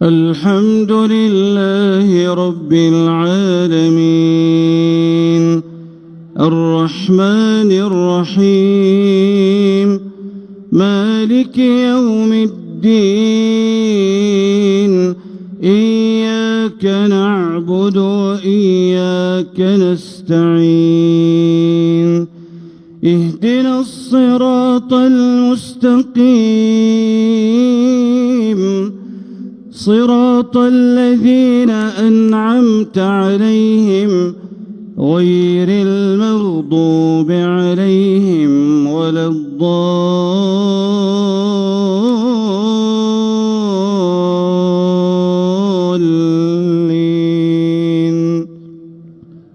الحمد لله رب العالمين الرحمن الرحيم مالك يوم الدين إياك نعبد وإياك نستعين اهدنا الصراط المستقيم صراط الذين أنعمت عليهم غير المغضوب عليهم ولا الضالين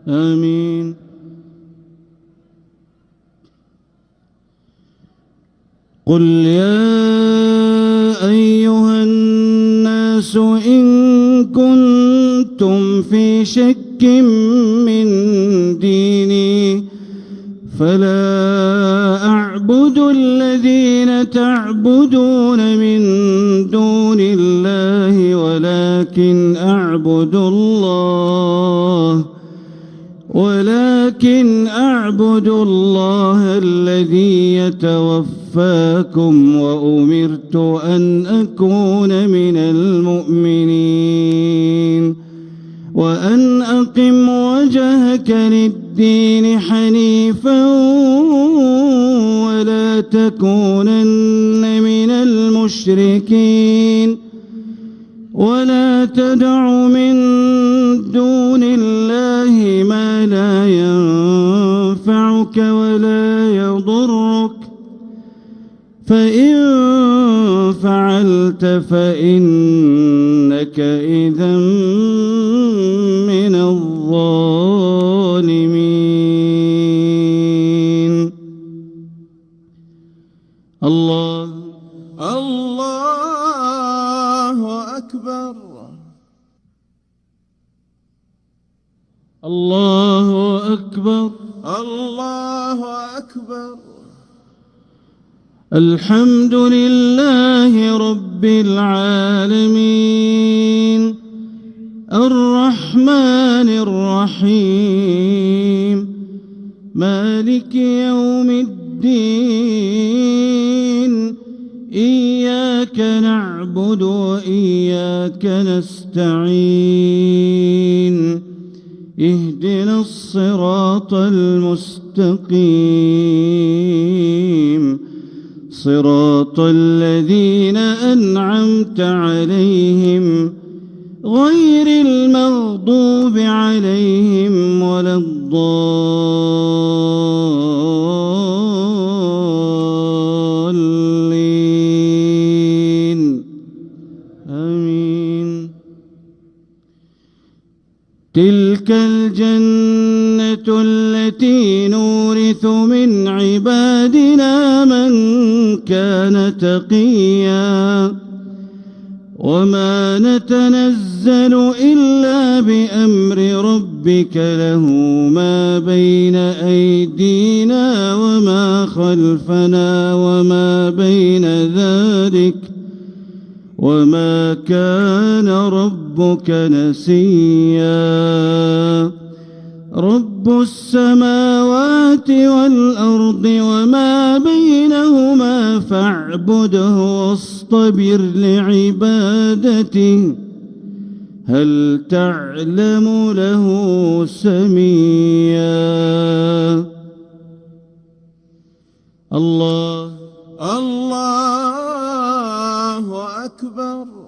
آمين. قل يا أيها الناس إن كنتم في شك من ديني فلا أعبد الذين تعبدون من دون الله ولكن أعبد الله الذي يتوفاكم وأمرت أن أكون من المؤمنين وأن أقم وجهك للدين حنيفا ولا تكونن من المشركين ولا تدع من دون الله ما لا ينفعك ولا يضرك فإن فعلت فإنك إذا من الظالمين. الله أكبر. الله أكبر. الله أكبر. الحمد لله رب العالمين الرحمن الرحيم مالك يوم الدين إياك نعبد وإياك نستعين اهدنا الصراط المستقيم صراط الذين أنعمت عليهم غير المغضوب عليهم ولا الضالين آمين. تلك الجنة التي نورث من عبادنا من كان تقيا وما نتنزل إلا بأمر ربك له ما بين أيدينا وما خلفنا وما بين ذلك وما كان ربك نسيا. رب السماوات والأرض وما بينهما فاعبده واصطبر لعبادته هل تعلم له سميا. الله أكبر.